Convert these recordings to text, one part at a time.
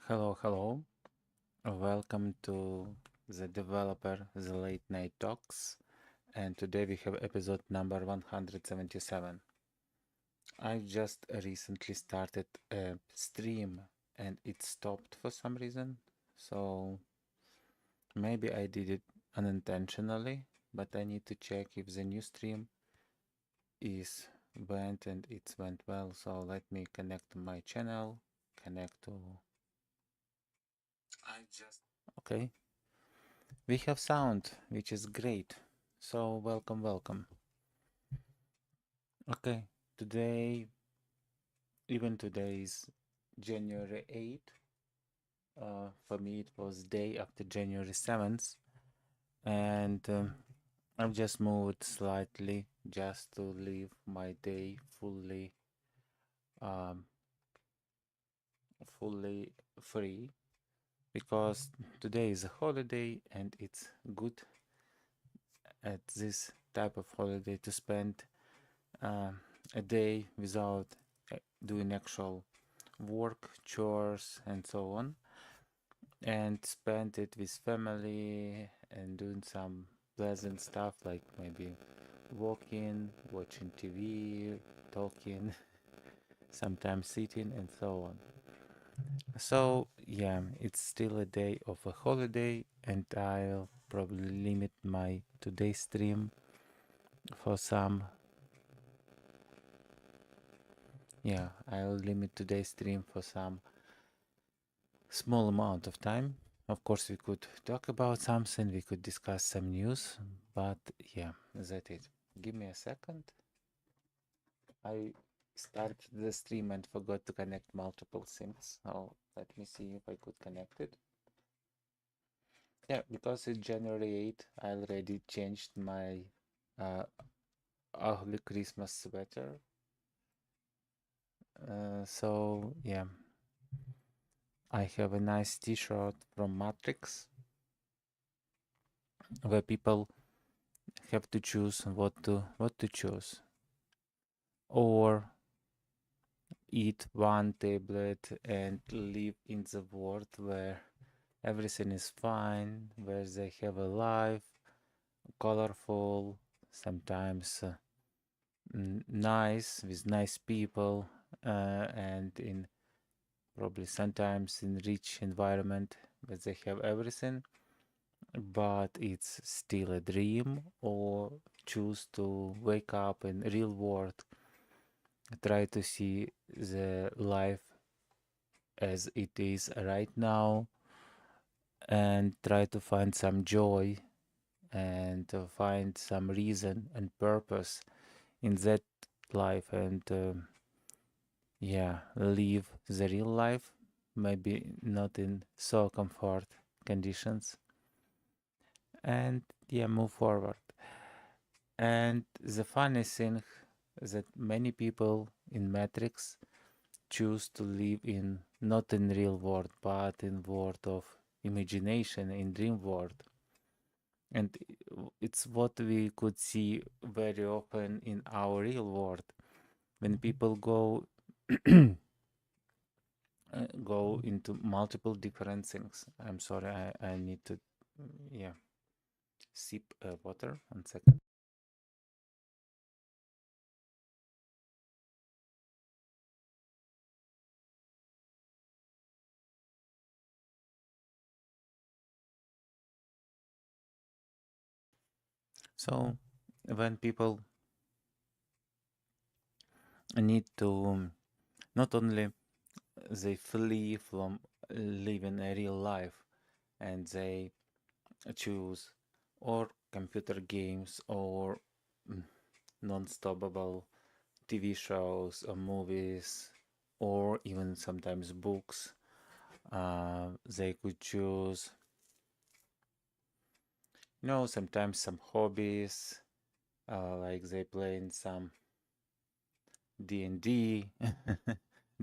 Hello. Welcome to the developer the late night talks, and today we have episode number 177. I just recently started a stream and it stopped for some reason, so maybe I did it unintentionally, but I need to check if the new stream is went and it went well. So let me connect to my channel, connect to okay. We have sound, which is great. So welcome. Okay, today, even today is January 8th. For me, it was day after January 7th, and I've just moved slightly just to leave my day um, fully free because today is a holiday and it's good at this type of holiday to spend a day without doing actual work, chores, and so on, and spend it with family and doing some pleasant stuff like maybe walking, watching TV, talking, sometimes sitting, and so on. So, yeah, it's still a day of a holiday, and I'll probably limit my today's stream for some. Yeah, I'll limit today's stream for some small amount of time. Of course, we could talk about something, we could discuss some news, but yeah, that's it. Give me a second. I started the stream and forgot to connect multiple things. So let me see if I could connect it. Yeah, because it's January 8th, I already changed my ugly Christmas sweater. So yeah, I have a nice t-shirt from Matrix where people have to choose what to choose, or eat one tablet and live in the world where everything is fine, where they have a life, colorful, sometimes nice, with nice people, and in probably sometimes in rich environment where they have everything, but it's still a dream, or choose to wake up in real world, try to see the life as it is right now, and try to find some joy and to find some reason and purpose in that life, and yeah, live the real life, maybe not in so comfort conditions, and yeah, move forward. And the funny thing that many people in Matrix choose to live in, not in real world, but in world of imagination, in dream world. And it's what we could see very often in our real world when people go go into multiple different things. I'm sorry, I need to yeah, sip water. 1 second. So when people need to, not only they flee from living a real life, and they choose or computer games or non-stoppable TV shows or movies, or even sometimes books. They could choose, sometimes some hobbies, like they play in some D&D,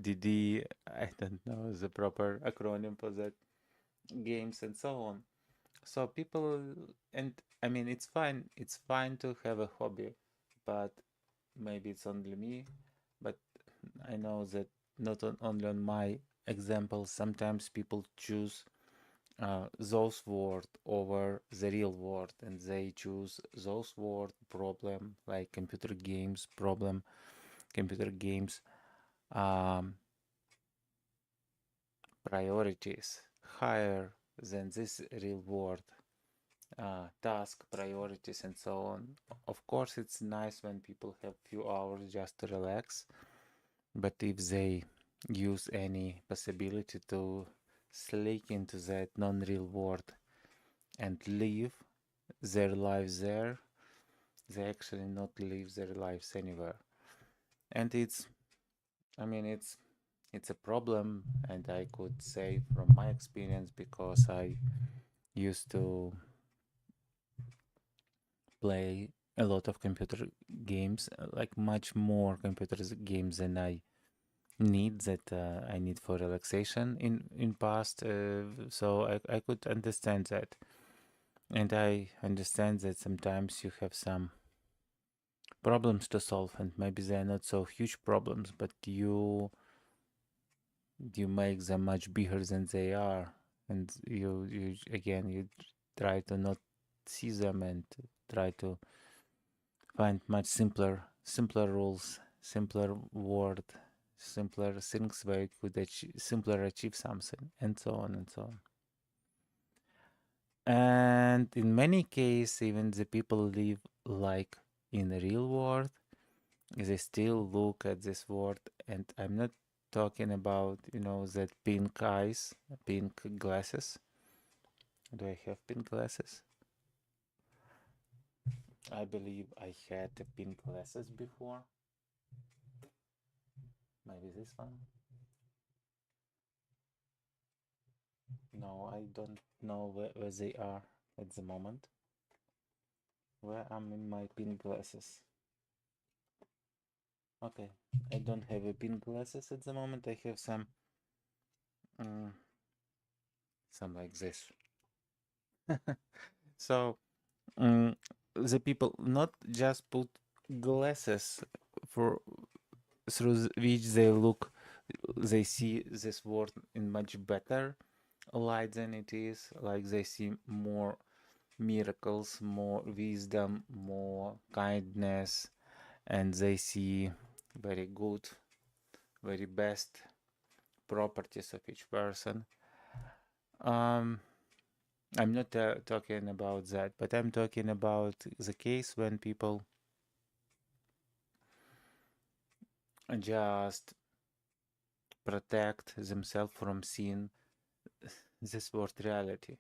DD, I don't know the proper acronym for that, games and so on. So people, and I mean, it's fine to have a hobby, but maybe it's only me, but I know that not only on my examples, sometimes people choose those words over the real world, and they choose those word problem like computer games problem, computer games um, priorities higher than this real world task priorities and so on. Of course, it's nice when people have few hours just to relax, but if they use any possibility to slink into that non-real world and live their lives there, they actually not live their lives anywhere. And I mean, it's a problem, and I could say from my experience, because I used to play a lot of computer games, like much more computer games than I need for relaxation in past. So I could understand that, and I understand that sometimes you have some problems to solve, and maybe they're not so huge problems, but you make them much bigger than they are, and you again you try to not see them and try to find much simpler rules, simpler word, simpler things where you could simpler achieve something, and so on and so on. And in many cases, even the people live like in the real world, they still look at this world, and I'm not talking about, that pink eyes, pink glasses. Do I have pink glasses? I believe I had the pink glasses before. Maybe this one. No, I don't know where they are at the moment. Where am in my pink glasses? Okay, I don't have a pink glasses at the moment. I have um, some like this. So the people not just put glasses for through which they see this world in much better light than it is. Like they see more miracles, more wisdom, more kindness, and they see very good, very best properties of each person. Um, I'm not talking about that, but I'm talking about the case when people just protect themselves from seeing this world reality,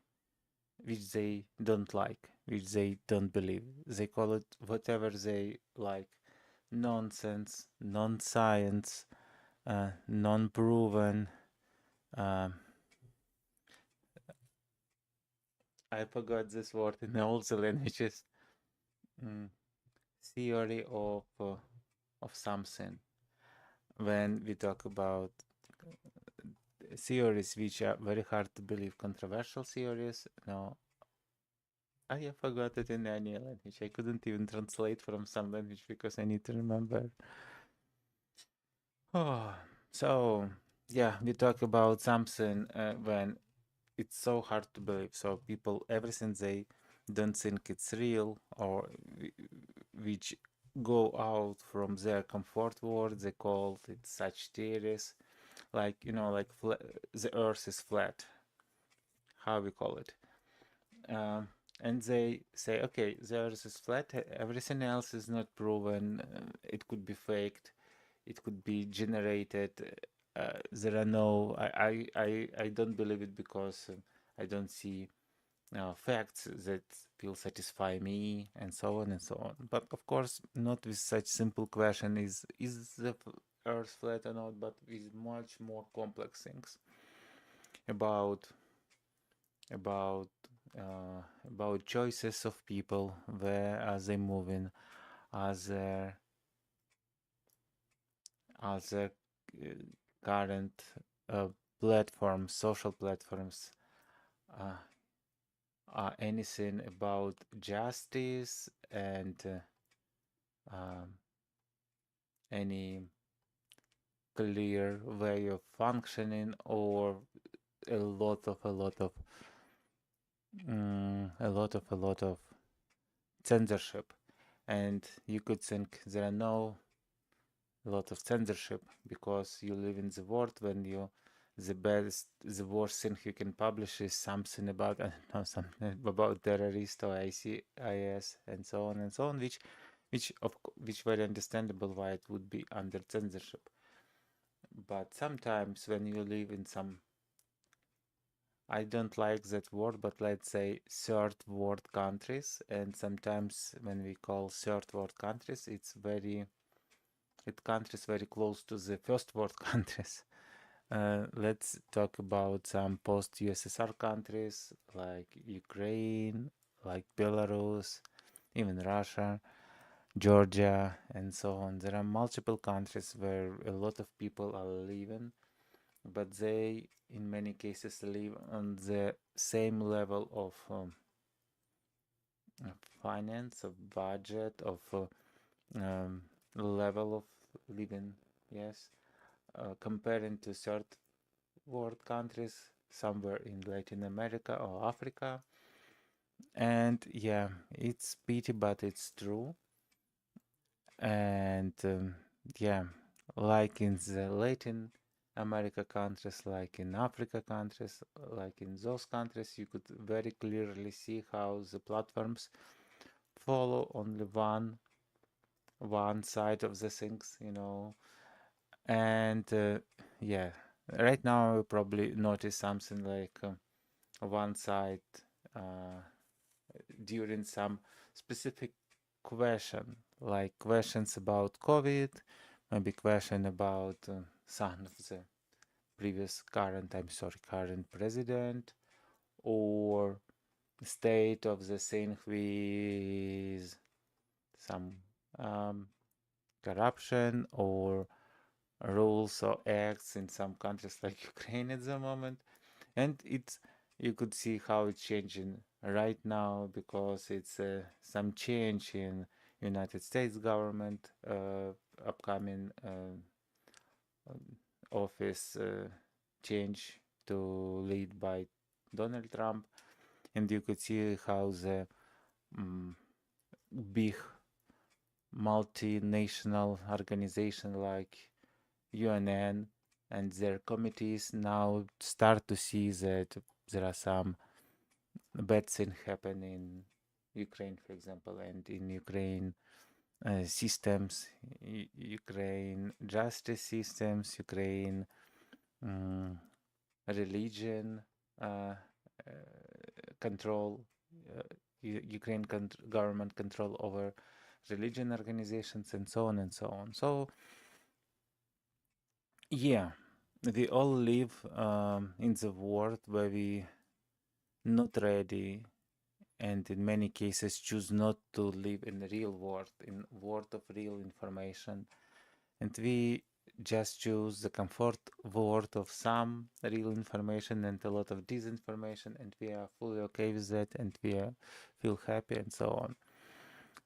which they don't like, which they don't believe. They call it whatever they like: nonsense, non-science, non-proven. Um, I forgot this word in all the languages. Mm, theory of something. When we talk about theories which are very hard to believe, controversial theories, no, I forgot it in any language. I couldn't even translate from some language because I need to remember. Oh, so yeah, we talk about something when it's so hard to believe. So people, everything they don't think it's real, or which go out from their comfort world, they call it such theories. Like, like the Earth is flat. How we call it? Um, and they say, okay, the Earth is flat. Everything else is not proven. It could be faked. It could be generated. There are no. I don't believe it because I don't see facts that will satisfy me, and so on and so on. But of course, not with such simple question: is the Earth flat or not? But with much more complex things about about about choices of people, where are they moving, are there current platforms, social platforms, uh, anything about justice, and any clear way of functioning, or a lot of a lot of censorship. And you could think there are no lot of censorship because you live in the world when you the worst thing you can publish is something about, I don't know, something about terrorist or ICIS and so on and so on, which very understandable why it would be under censorship. But sometimes when you live in some, I don't like that word, but let's say third world countries, and sometimes when we call third world countries, it countries very close to the first world countries. Let's talk about some post-USSR countries like Ukraine, like Belarus, even Russia, Georgia, and so on. There are multiple countries where a lot of people are living, but they, in many cases, live on the same level of finance, of budget, of level of living, yes, comparing to third world countries somewhere in Latin America or Africa. And yeah, it's pity, but it's true. And yeah, like in the Latin America countries, like in Africa countries, like in those countries, you could very clearly see how the platforms follow only one side of the things, you know. And yeah, right now you probably notice something like one side during some specific question, like questions about COVID, maybe question about son of the current president, or state of the thing with some corruption or rules or acts in some countries like Ukraine at the moment. And it's, you could see how it's changing right now because it's some change in United States government, upcoming office change to lead by Donald Trump, and you could see how the big multinational organization like UNN and their committees now start to see that there are some bad things happen in Ukraine, for example, and in Ukraine systems, Ukraine justice systems, Ukraine religion uh, control, Ukraine government control over religion organizations, and so on and so on. So yeah, we all live in the world where we not ready, and in many cases choose not to live in the real world, in world of real information, and we just choose the comfort world of some real information and a lot of disinformation, and we are fully okay with that, and feel happy and so on.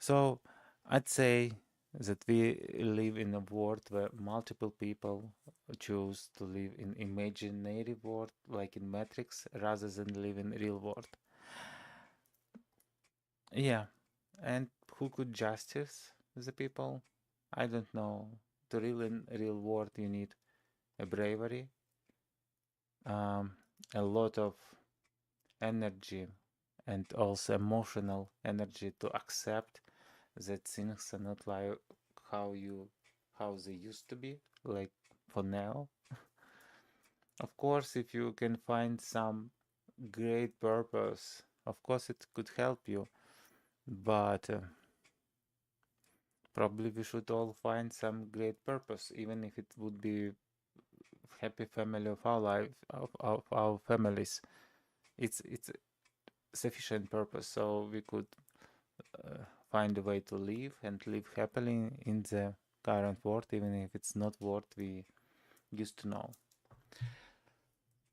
So I'd say that we live in a world where multiple people choose to live in imaginary world like in Matrix rather than live in real world. Yeah, and who could justice the people? I don't know. To live in real world, you need a bravery, a lot of energy, and also emotional energy to accept that things are not like how you how they used to be, like for now. Of course, if you can find some great purpose, of course it could help you, but probably we should all find some great purpose, even if it would be happy family of our life, of our families. It's sufficient purpose, so we could find a way to live and live happily in the current world, even if it's not what we used to know.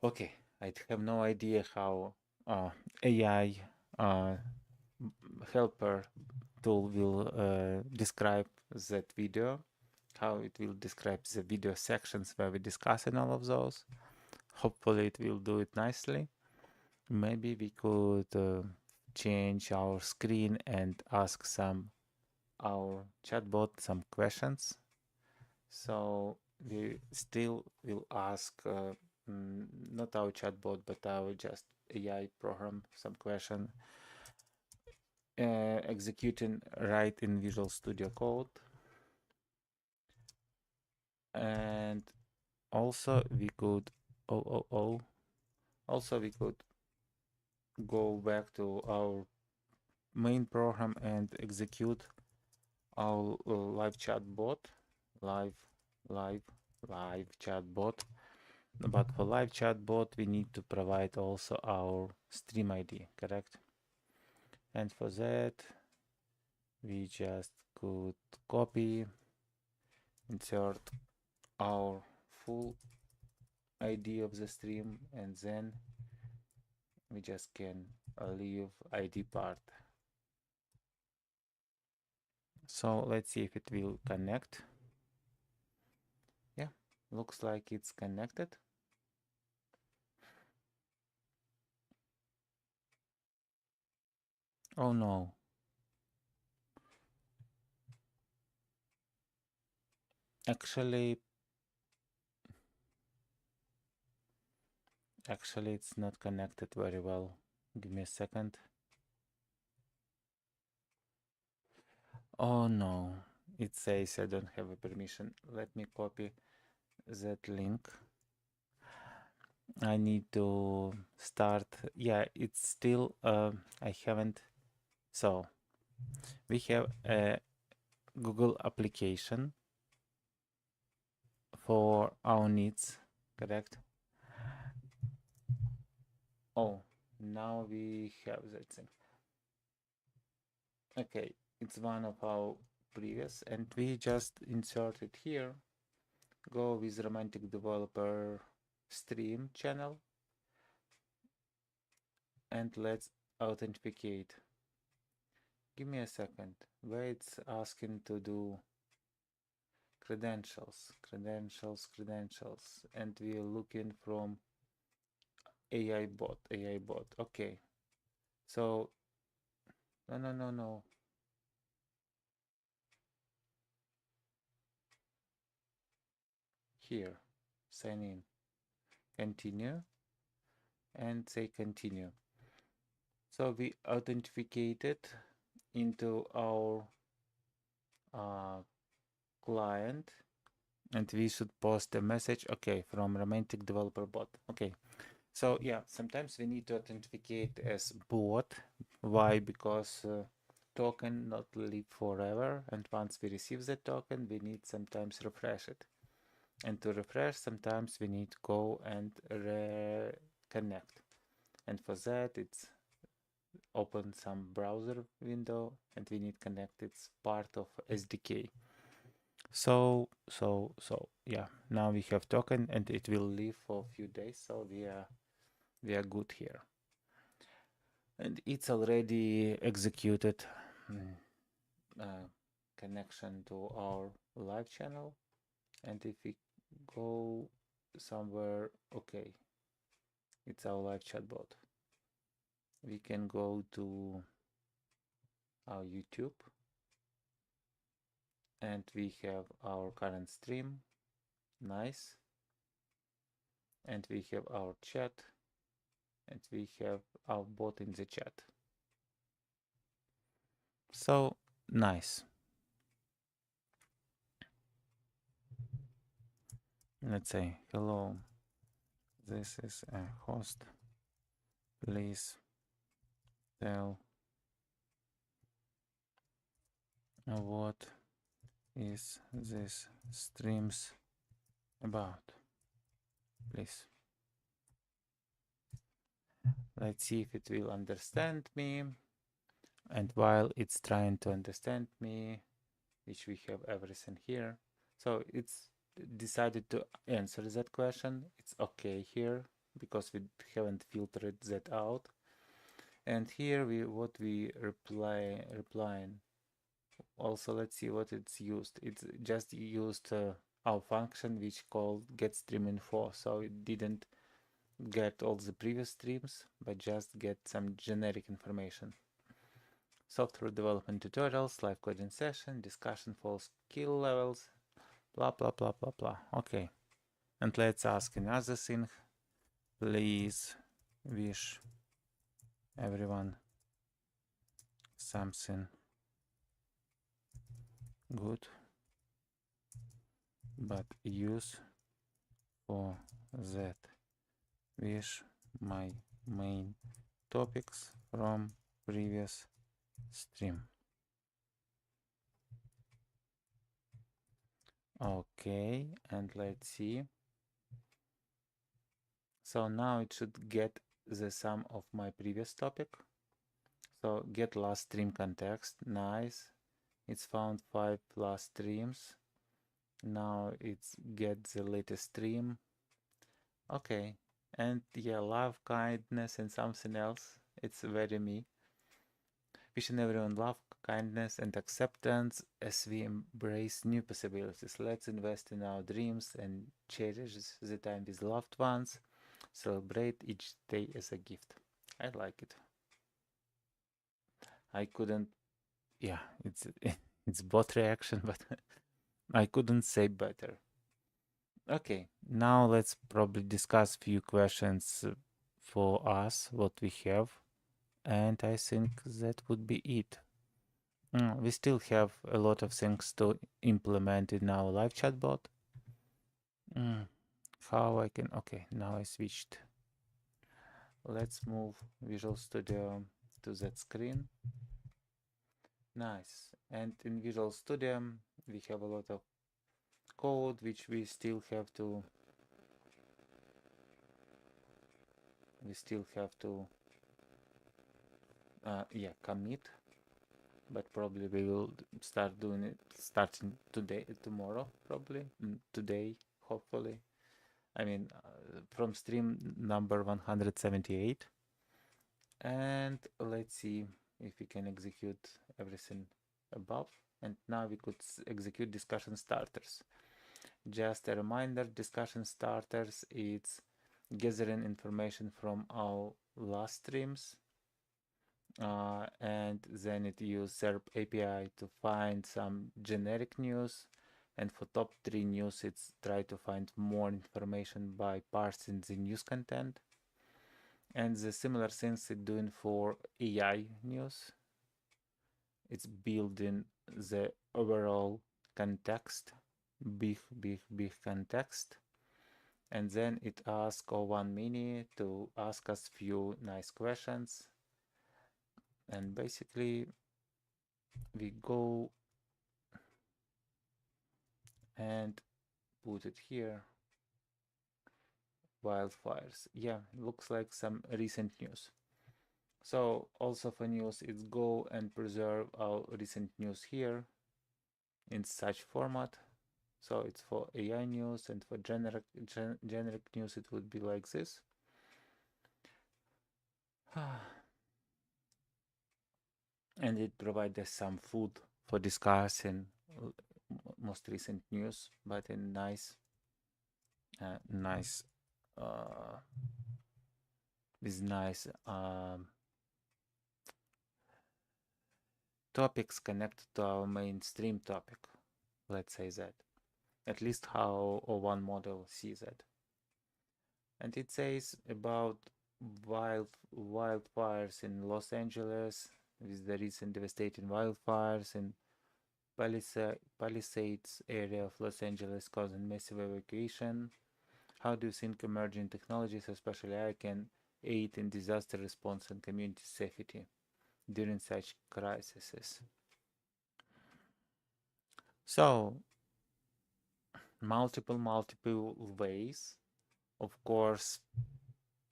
Okay, I have no idea how AI helper tool will describe that video, how it will describe the video sections where we discussing all of those. Hopefully it will do it nicely. Maybe we could change our screen and ask our chatbot some questions. So we still will ask not our chatbot, but our just AI program some question, executing right in Visual Studio Code. And also we could also we could go back to our main program and execute our live chatbot, live chatbot. But for live chatbot, we need to provide also our stream ID, correct? And for that, we just could copy, insert our full ID of the stream, and then we just can leave ID part. So let's see if it will connect. Yeah, looks like it's connected. Oh no. Actually, it's not connected very well. Give me a second. Oh no, it says I don't have a permission. Let me copy that link. I need to start. Yeah, it's still, I haven't. So we have a Google application for our needs, correct? Oh, now we have that thing. Okay, it's one of our previous, and we just insert it here. Go with Romantic Developer stream channel, and let's authenticate. Give me a second. Where it's asking to do credentials, and we are looking from AI bot. Okay. So no. Here, sign in, continue, and say continue. So we authenticated into our client, and we should post a message, okay, from Romantic Developer Bot. Okay, so yeah, sometimes we need to authenticate as bot. Why? Because token not live forever, and once we receive the token, we need sometimes refresh it. And to refresh, sometimes we need to go and reconnect. And for that, it's open some browser window, and we need connect. It's part of SDK. So yeah, now we have token, and it will live for a few days. So we are good here. And it's already executed connection to our live channel. And if we go somewhere, okay, it's our live chatbot. We can go to our YouTube, and we have our current stream. Nice. And we have our chat, and we have our bot in the chat. So nice. Let's say, hello, this is a host. Please tell what is this streams about, please. Let's see if it will understand me. And while it's trying to understand me, which we have everything here, so it's decided to answer that question. It's okay here because we haven't filtered that out. And here we replying also let's see what it's used. It's just used our function which called get stream info, so it didn't get all the previous streams, but just get some generic information. Software development tutorials, live coding session, discussion for skill levels, blah blah blah blah blah. Okay, and let's ask another thing. Please wish everyone something good, but use for that wish my main topics from previous stream. Okay, and let's see. So now it should get the sum of my previous topic. So get last stream context, nice. It's found 5 last streams. Now it's get the latest stream. Okay, and yeah, love, kindness, and something else. It's very me. Wishing everyone love, kindness, and acceptance as we embrace new possibilities. Let's invest in our dreams and cherish the time with loved ones. Celebrate each day as a gift. I like it. I couldn't, yeah, it's it's bot reaction, but I couldn't say better. Okay, now let's probably discuss few questions for us, what we have, and I think that would be it. We still have a lot of things to implement in our live chatbot. How I can, okay, now I switched. Let's move Visual Studio to that screen. Nice. And in Visual Studio, we have a lot of code which we still have to commit, but probably we will start doing it starting today, tomorrow, probably today, hopefully. I mean, from stream number 178. And let's see if we can execute everything above. And now we could execute discussion starters. Just a reminder, discussion starters, it's gathering information from our last streams, and then it uses SERP API to find some generic news, and for top 3 news it's try to find more information by parsing the news content, and the similar things it's doing for AI news. It's building the overall context, big context, and then it asks O1 Mini to ask us few nice questions, and basically we go and put it here. Wildfires. Yeah, looks like some recent news. So also for news, it's go and preserve our recent news here in such format. So it's for AI news, and for generic news it would be like this. And it provides us some food for discussing most recent news, but in nice with nice topics connected to our mainstream topic. Let's say that. At least how O1 model sees it. And it says about wildfires in Los Angeles, with the recent devastating wildfires in Palisades area of Los Angeles causing massive evacuation. How do you think emerging technologies, especially AI, can aid in disaster response and community safety during such crises? So, multiple ways. Of course,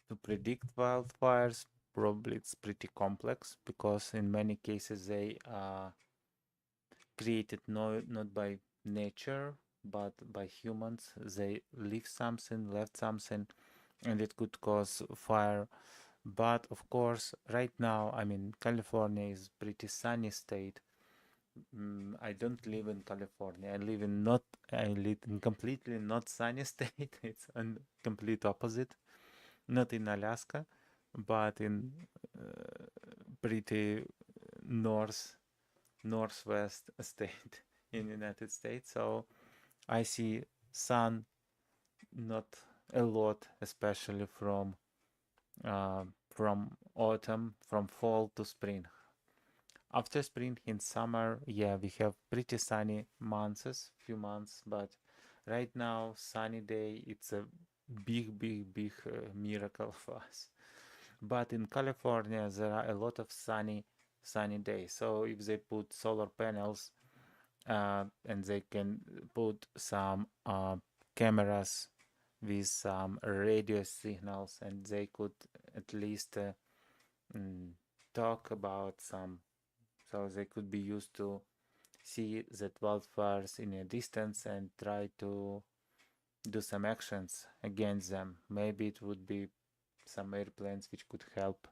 to predict wildfires, probably it's pretty complex, because in many cases they are created not by nature but by humans. They left something, and it could cause fire. But of course, right now, I mean, California is pretty sunny state, I don't live in California. I live in completely not sunny state. It's a complete opposite. Not in Alaska, but in pretty north northwest state in United States. So I see sun not a lot, especially from autumn, from fall to spring. After spring in summer, yeah, we have pretty sunny months, few months, but right now sunny day, it's a big miracle for us. But in California, there are a lot of sunny days. So if they put solar panels and they can put some cameras with some radio signals, and they could at least mm, talk about some, so they could be used to see that wildfires in a distance and try to do some actions against them. Maybe it would be some airplanes which could help,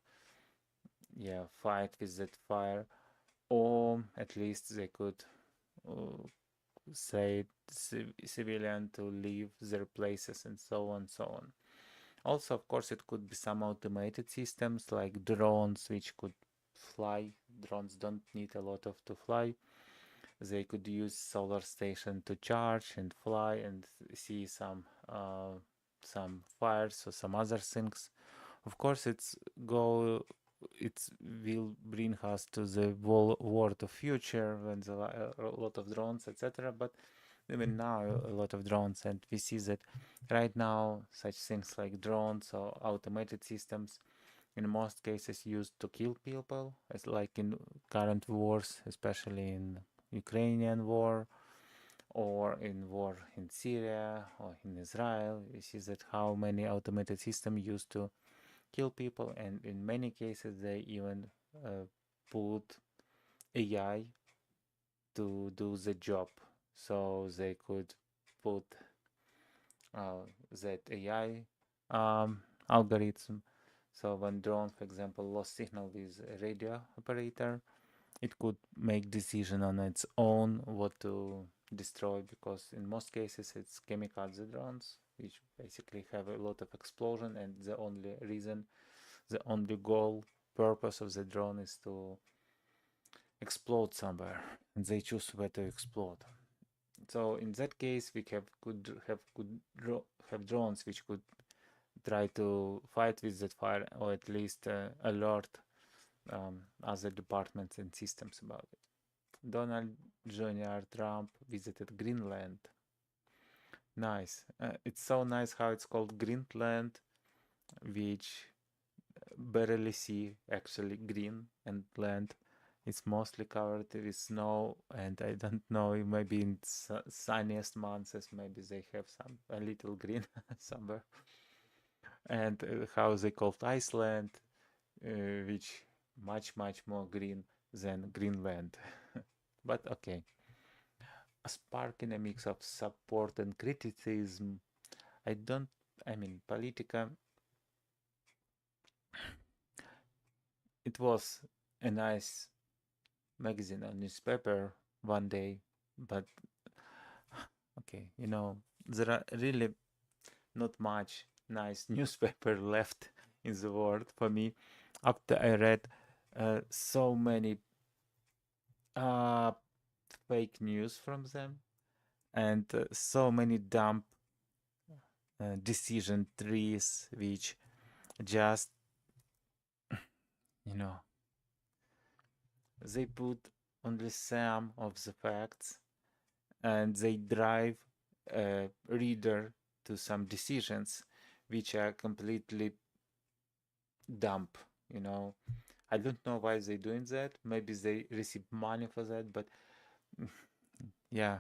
yeah, fight with that fire, or at least they could uh, say civilian to leave their places and so on, so on. Also, of course, it could be some automated systems like drones which could fly. Drones don't need a lot of to fly. They could use solar station to charge and fly and see some fires or some other things. Of course, it will bring us to the world of future when there are a lot of drones, etc. But even now, a lot of drones, and we see that right now such things like drones or automated systems in most cases used to kill people, as like in current wars, especially in Ukrainian war or in war in Syria or in Israel. We see that how many automated systems used to kill people, and in many cases they even put AI to do the job, so they could put that AI algorithm. So when drone, for example, lost signal with a radio operator, it could make decision on its own what to destroy, because in most cases it's kamikaze drones, which basically have a lot of explosion, and the only goal, purpose of the drone is to explode somewhere, and they choose where to explode. So in that case, we have drones which could try to fight with that fire, or at least alert other departments and systems about it. Donald Jr. Trump visited Greenland. Nice. It's so nice how it's called Greenland, which barely see actually green and land. It's mostly covered with snow, and I don't know, maybe in sunniest months, maybe they have some a little green somewhere. And how they called Iceland, which much more green than Greenland. But okay. A spark in a mix of support and criticism. I don't, I mean, Politica, it was a nice magazine or newspaper one day, but okay, there are really not much nice newspaper left in the world for me after I read so many uh, fake news from them, and so many dumb decision trees which just, you know, they put only some of the facts, and they drive a reader to some decisions which are completely dumb, you know. I don't know why they're doing that. Maybe they receive money for that, but yeah,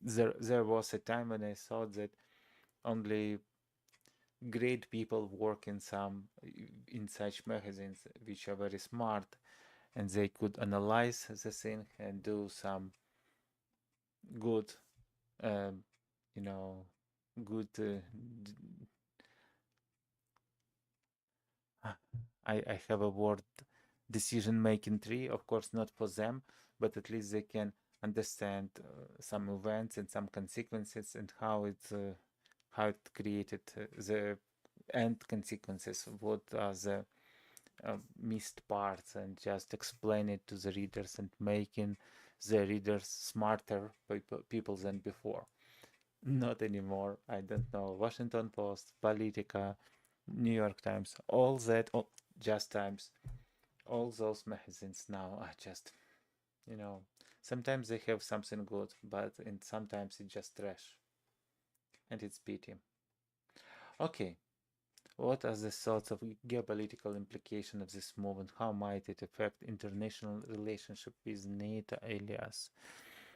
there was a time when I thought that only great people work in such magazines which are very smart, and they could analyze the thing and do some good, um, you know, good. I have a word decision-making tree. Of course, not for them, but at least they can understand some events and some consequences and how it created the end consequences, what are the missed parts, and just explain it to the readers and making the readers smarter people than before. Not anymore. I don't know. Washington Post, Politica, New York Times, all that, Just Times, all those magazines now are just, sometimes they have something good, but sometimes it's just trash. And it's pity. Okay, what are the thoughts of geopolitical implication of this move, and how might it affect international relationship with NATO, Elias?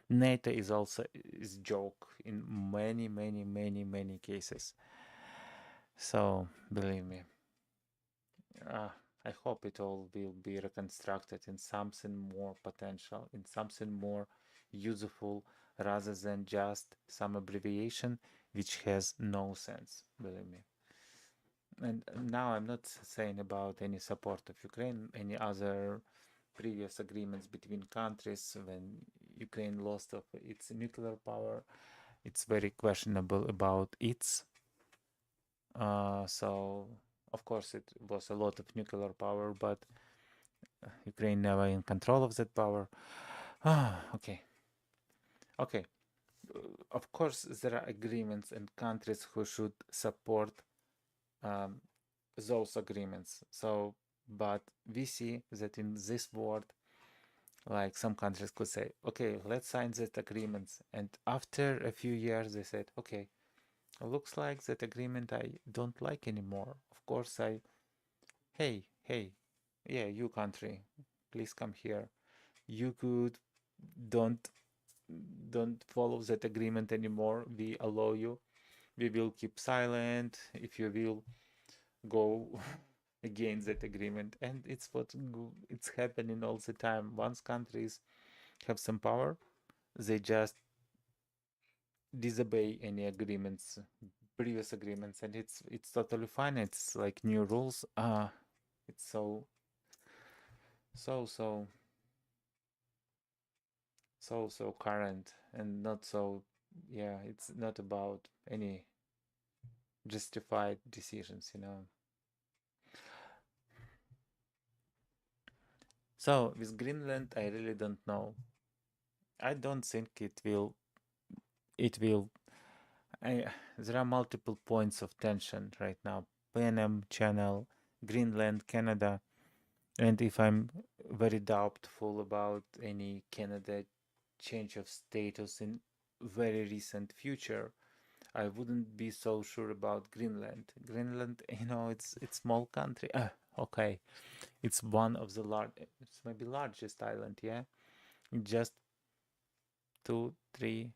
NATO is also is joke in many, many, many, many cases. So believe me, I hope it all will be reconstructed in something more potential, in something more useful, rather than just some abbreviation which has no sense, believe me. And now I'm not saying about any support of Ukraine, any other previous agreements between countries when Ukraine lost of its nuclear power. It's very questionable about its. So of course it was a lot of nuclear power, but Ukraine never in control of that power. Okay. Of course, there are agreements and countries who should support those agreements. So, but we see that in this world, like some countries could say, okay, let's sign that agreements. And after a few years, they said, okay, looks like that agreement I don't like anymore. Of course, hey, yeah, you country, please come here. You could don't follow that agreement anymore. We allow you. We will keep silent if you will go against that agreement. And it's it's happening all the time. Once countries have some power, they just disobey any agreements, previous agreements, and it's totally fine. It's like new rules. It's so so current and not so. Yeah, it's not about any justified decisions. So with Greenland, I really don't know. I don't think it will. There are multiple points of tension right now. PNM Channel, Greenland, Canada, and if I'm very doubtful about any Canada change of status in very recent future, I wouldn't be so sure about Greenland. Greenland, it's small country. Okay, it's one of the it's maybe largest island. Yeah, just 2, 3,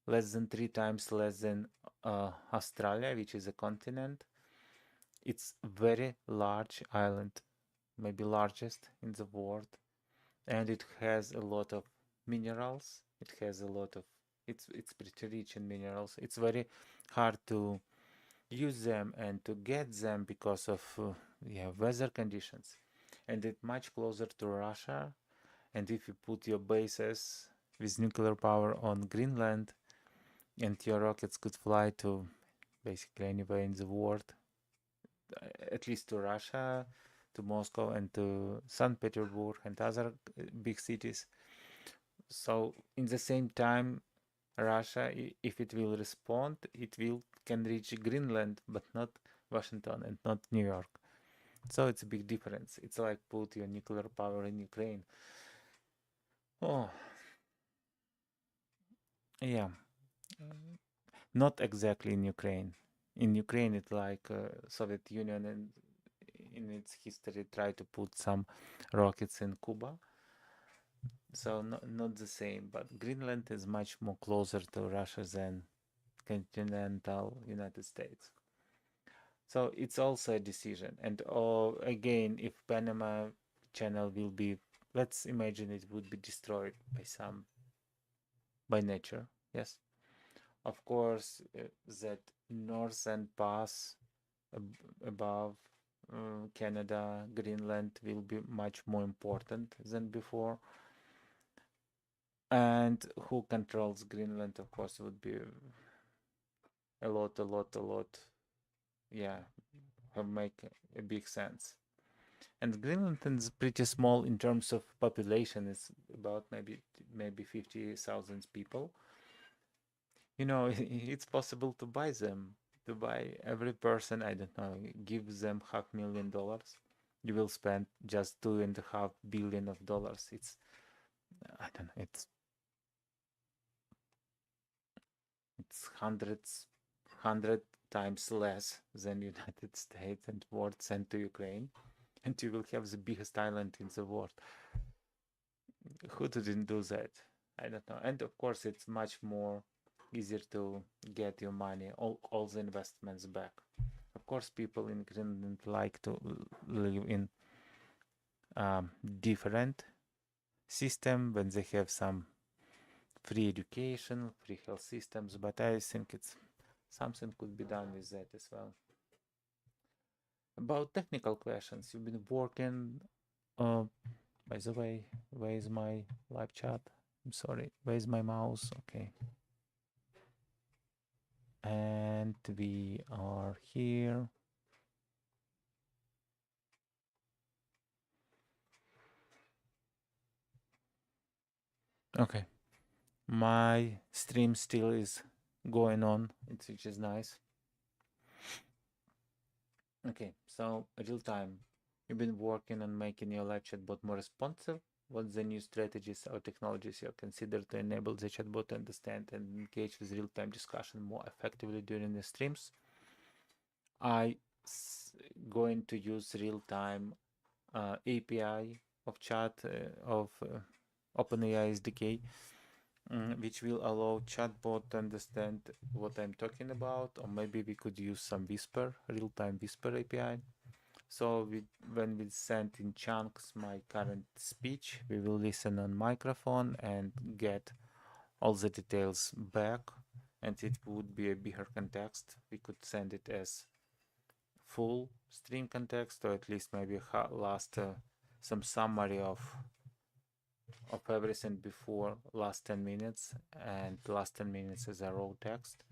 less than 3 times less than Australia, which is a continent. It's very large island, maybe largest in the world, and it has a lot of minerals. It has a lot of it's pretty rich in minerals. It's very hard to use them and to get them because of weather conditions, and it's much closer to Russia. And if you put your bases with nuclear power on Greenland, and your rockets could fly to basically anywhere in the world, at least to Russia, to Moscow, and to St. Petersburg and other big cities. So in the same time, Russia, if it will respond, it can reach Greenland, but not Washington and not New York. So it's a big difference. It's like put your nuclear power in Ukraine. Oh, yeah, not exactly in Ukraine. In Ukraine, it's like Soviet Union, and in its history tried to put some rockets in Cuba. So not the same, but Greenland is much more closer to Russia than continental United States. So it's also a decision. And again, if Panama Channel will be, let's imagine it would be destroyed by nature. Yes. Of course, that northern pass above Canada, Greenland will be much more important than before. And who controls Greenland, of course, would be a lot. Yeah, make a big sense. And Greenland is pretty small in terms of population. It's about maybe 50,000 people. You know, it's possible to buy them. To buy every person, I don't know, give them $500,000. You will spend just $2.5 billion of dollars. It's I don't know. It's hundred times less than United States and what sent to Ukraine, and you will have the biggest island in the world. Who didn't do that? I don't know. And of course, it's much more easier to get your money, all the investments back. Of course, people in Greenland like to live in different system when they have some free education, free health systems, but I think it's something could be done with that as well. About technical questions, you've been working. By the way, where is my live chat? I'm sorry, where is my mouse? Okay. And we are here. Okay. My stream still is going on, which is nice. Okay, so real time. You've been working on making your live chatbot more responsive. What's the new strategies or technologies you consider to enable the chatbot to understand and engage with real-time discussion more effectively during the streams? I going to use real-time API of chat of OpenAI SDK, which will allow chatbot to understand what I'm talking about, or maybe we could use some Whisper, real-time Whisper API. So when we send in chunks my current speech, we will listen on microphone and get all the details back, and it would be a bigger context. We could send it as full stream context, or at least maybe last some summary of everything before last 10 minutes, and last 10 minutes is a raw text,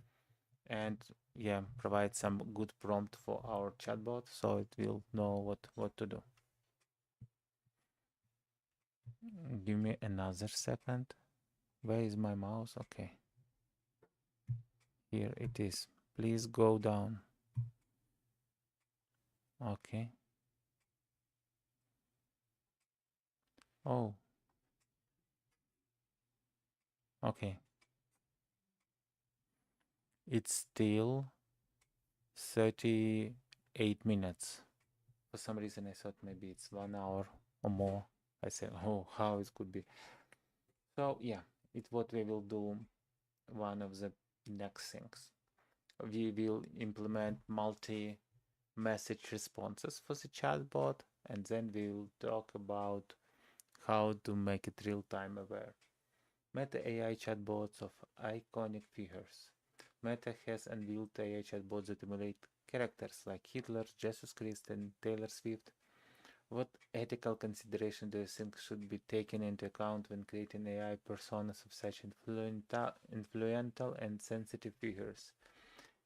and yeah, provide some good prompt for our chatbot so it will know what to do. Give me another second. Where is my mouse? Okay, here it is. Please go down. Okay. Oh, okay. It's still 38 minutes. For some reason, I thought maybe it's 1 hour or more. I said, oh, how it could be. So yeah, it's what we will do. One of the next things. We will implement multi-message responses for the chatbot, and then we will talk about how to make it real-time aware. Meta AI chatbots of iconic figures. Meta has unveiled AI chatbots that emulate characters like Hitler, Jesus Christ, and Taylor Swift. What ethical consideration do you think should be taken into account when creating AI personas of such influential and sensitive figures?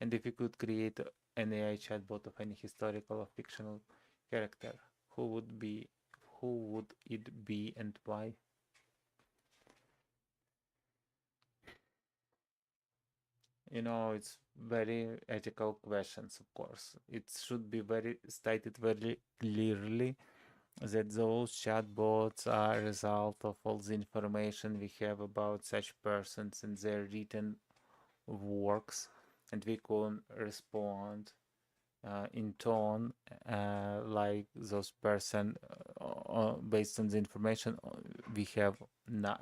And if you could create an AI chatbot of any historical or fictional character, who would it be and why? You know, it's very ethical questions, of course. It should be very stated very clearly that those chatbots are a result of all the information we have about such persons and their written works, and we can respond in tone like those person based on the information we have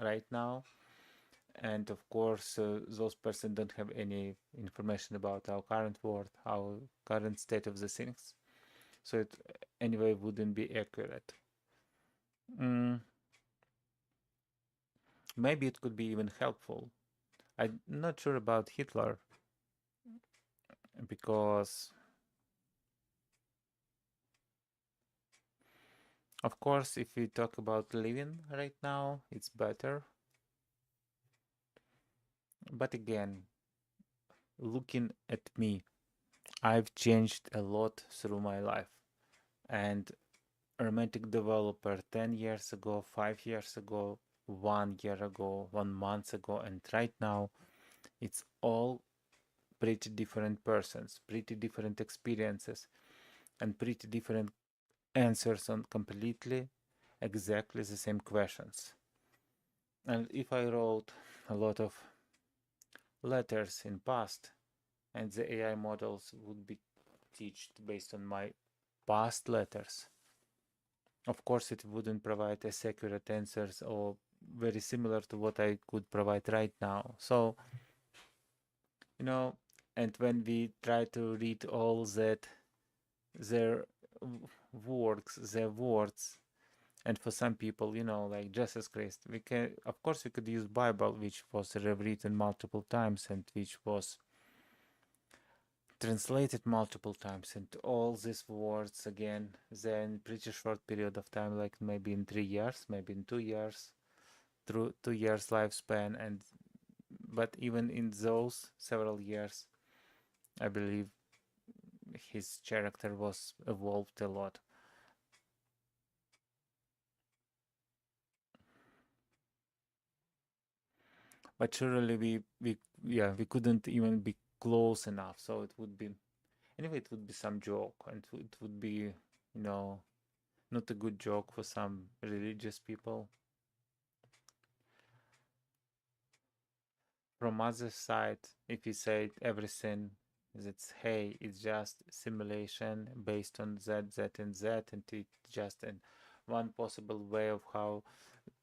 right now. And of course, those persons don't have any information about our current world, our current state of the things. So it anyway wouldn't be accurate. Maybe it could be even helpful. I'm not sure about Hitler because Of course, if we talk about living right now, it's better. But again, looking at me, I've changed a lot through my life. And a romantic developer 10 years ago, 5 years ago, 1 year ago, 1 month ago, and right now, it's all pretty different persons, pretty different experiences, and pretty different answers on completely exactly the same questions. And if I wrote a lot of letters in past, and the AI models would be taught based on my past letters, of course it wouldn't provide as accurate answers or very similar to what I could provide right now. So, you know, and when we try to read all that their their words, and for some people, you know, like Jesus Christ, we can, of course, we could use Bible, which was rewritten multiple times and which was translated multiple times, and all these words again, then pretty short period of time, like maybe in 3 years, maybe in 2 years, through 2 years lifespan, and but even in those several years, I believe his character was evolved a lot. But surely we couldn't even be close enough, so it would be, anyway, it would be some joke, and it would be, you know, not a good joke for some religious people. From other side, if you say everything that's, hey, it's just simulation based on that and that, and it's just an one possible way of how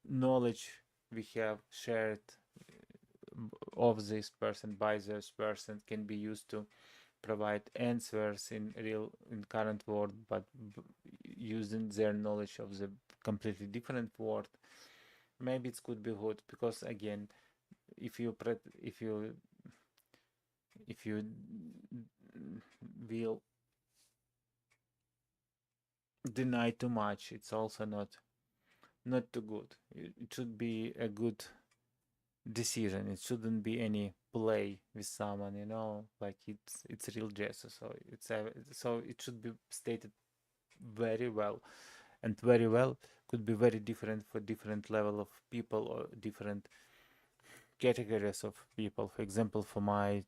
knowledge we have shared of this person by this person can be used to provide answers in current world, but using their knowledge of the completely different world, maybe it could be good, because again, if you will deny too much, it's also not too good. It should be a good decision. It shouldn't be any play with someone, you know, like it's real Jesus. So it should be stated very well, and very well could be very different for different level of people or different categories of people. For example, for my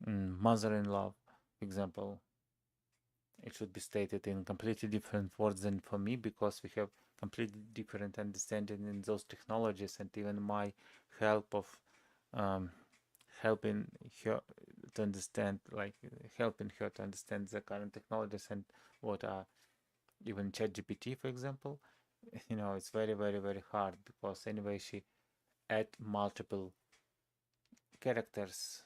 mother-in-law, for example, it should be stated in completely different words than for me, because we have completely different understanding in those technologies, and even my help of um, helping her to understand, like helping her to understand the current technologies and what are even ChatGPT, for example, you know, it's very, very, very hard, because anyway she add multiple characters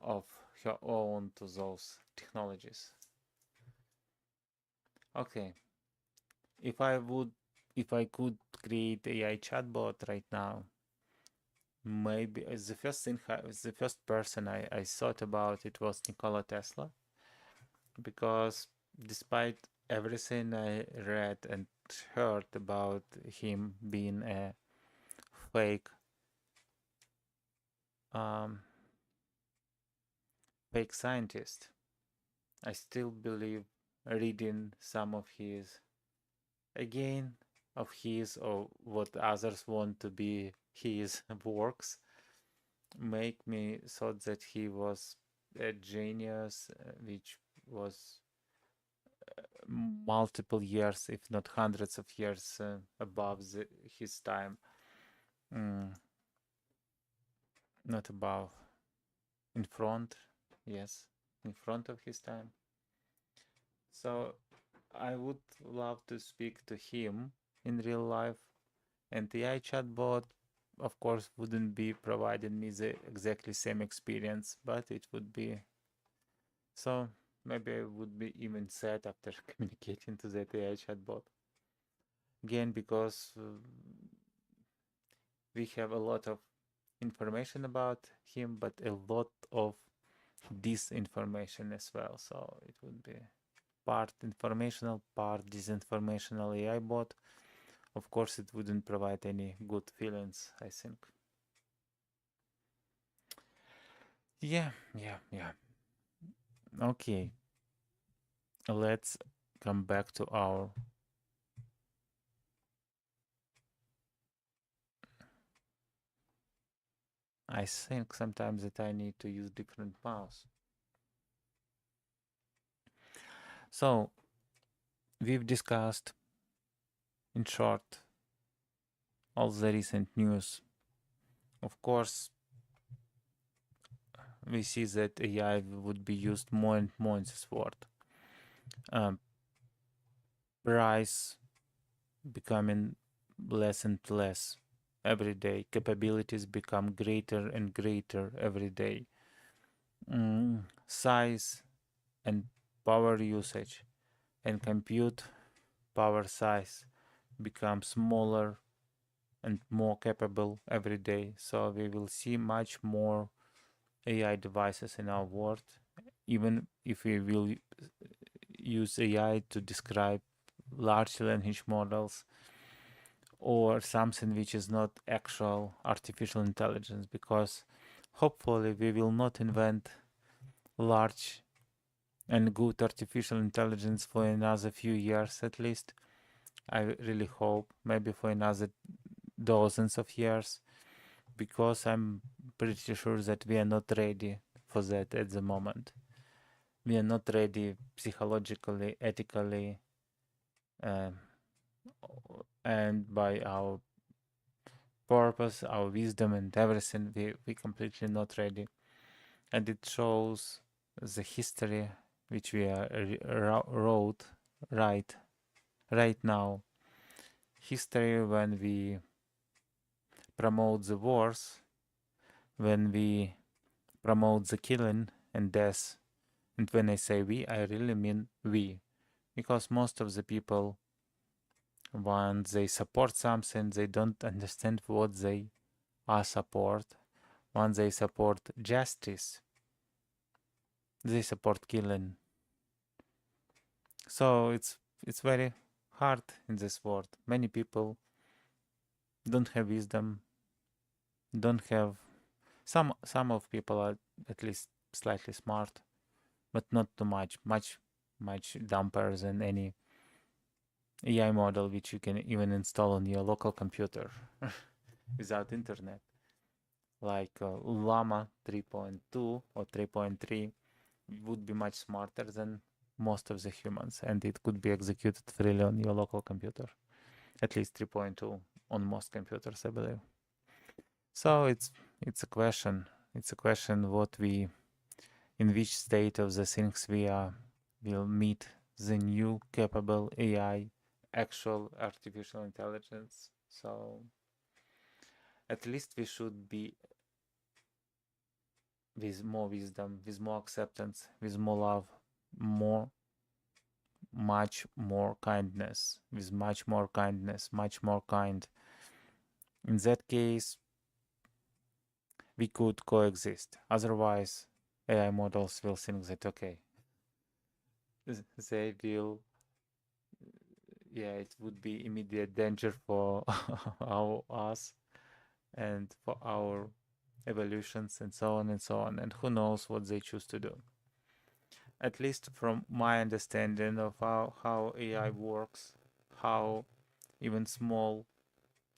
of her own to those technologies. Okay, if I could create AI chatbot right now, maybe the first person I thought about it was Nikola Tesla, because despite everything I read and heard about him being a fake um, fake scientist, I still believe reading some of his, again, of his or what others want to be his works, make me thought that he was a genius, which was multiple years, if not hundreds of years, above his time. Mm, not above, in front, yes, in front of his time. So I would love to speak to him in real life, and the AI chatbot, of course, wouldn't be providing me the exactly same experience, but it would be, so maybe I would be even sad after communicating to that AI chatbot. Again, because we have a lot of information about him, but a lot of disinformation as well. So it would be part informational, part disinformational AI bot, of course it wouldn't provide any good feelings, I think. Yeah. Okay. Let's come back to our I think sometimes that I need to use different mouse. So we've discussed in short all the recent news. Of course, we see that AI would be used more and more in this world. Price becoming less and less every day. Capabilities become greater and greater every day. Size and power usage and compute power size become smaller and more capable every day. So we will see much more AI devices in our world, even if we will use AI to describe large language models or something which is not actual artificial intelligence, because hopefully we will not invent large and good artificial intelligence for another few years at least. I really hope maybe for another dozens of years, because I'm pretty sure that we are not ready for that at the moment. We are not ready psychologically, ethically, and by our purpose, our wisdom, and everything. We completely not ready, and it shows the history which we are wrote right now. History when we promote the wars, when we promote the killing and death. And when I say we, I really mean we, because most of the people, when they support something, they don't understand what they are support. When they support justice, they support killing. So it's very hard in this world. Many people don't have wisdom, don't have some of people are at least slightly smart, but not too much dumber than any AI model which you can even install on your local computer without internet, like Llama 3.2 or 3.3 would be much smarter than most of the humans, and it could be executed freely on your local computer, at least 3.2 on most computers, I believe. So it's a question. It's a question what we, in which state of the things we are, will meet the new capable AI, actual artificial intelligence. So at least we should be with more wisdom, with more acceptance, with more love, much more kindness, with much more kindness, much more kind. In that case, we could coexist. Otherwise, AI models will think that, okay, they will, yeah, it would be immediate danger for us and for our evolutions and so on and so on. And who knows what they choose to do. At least from my understanding of how AI works, how even small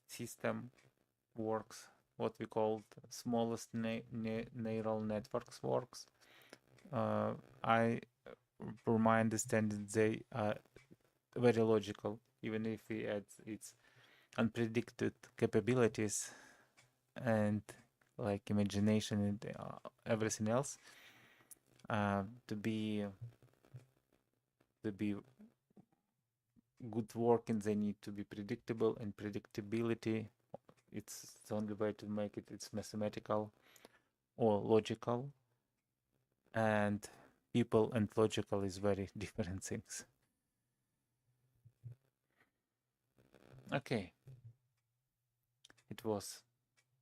system works, what we call smallest neural networks works. For my understanding, they are very logical, even if we add its unpredicted capabilities and like imagination and everything else to be good working. They need to be predictable, and predictability, it's the only way to make it. It's mathematical or logical, and people and logical is very different things. Okay, it was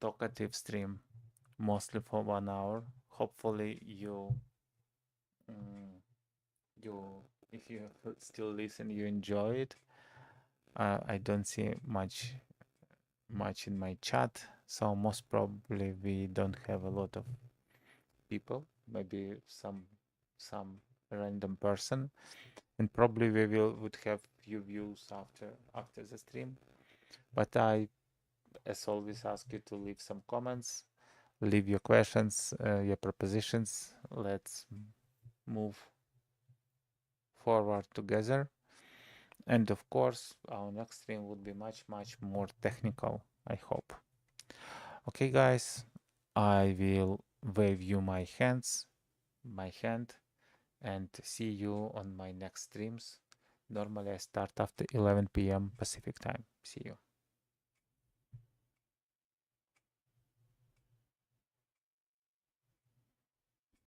talkative stream, mostly for 1 hour. Hopefully you if you still listen, you enjoy it. I don't see much in my chat, so most probably we don't have a lot of people. Maybe some random person, and probably we would have few views after the stream. But I, as always, ask you to leave some comments, leave your questions, your propositions. Let's move forward together. And of course, our next stream would be much more technical, I hope. Okay, guys, I will wave you my hand, and see you on my next streams. Normally, I start after 11 p.m. Pacific time. See you.